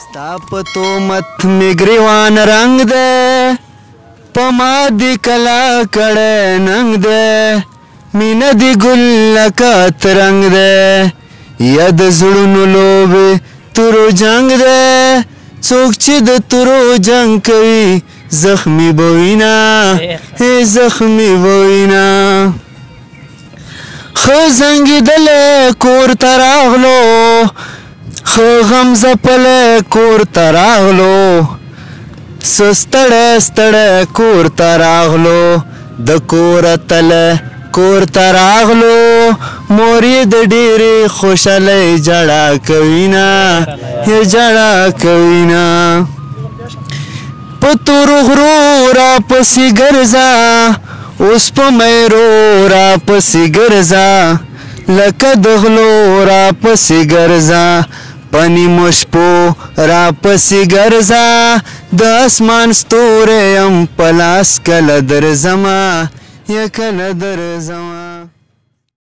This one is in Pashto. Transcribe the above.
ستا په تومت مې ګریوان رنګ دی په ما دې کلا کړی ننګ دی مینه دې ګل لکه ترنګ دی یا د زړونو لوبې تورو جنګ دی څوک چې د تورو جنګ کوي زخمی به وینه زخمی به وینه ښه زنګېدلی کور ته راغلو ښه غم ځپلی کور ته راغلو څه ستړی ستړی کور ته راغلو د کوره تلی کور ته راغلو مور یې د ډېرې خوشحالۍ ژړا کوینه ژړا کوینه په تورو غرو راپسې ګرځه اوس په میرو راپسې ګرځه لکه د غلو راپسې ګرځه په نیمو شپو راپسې ګرځه د اسمان ستوری یم په لاس کله درځمه یا کله درځمه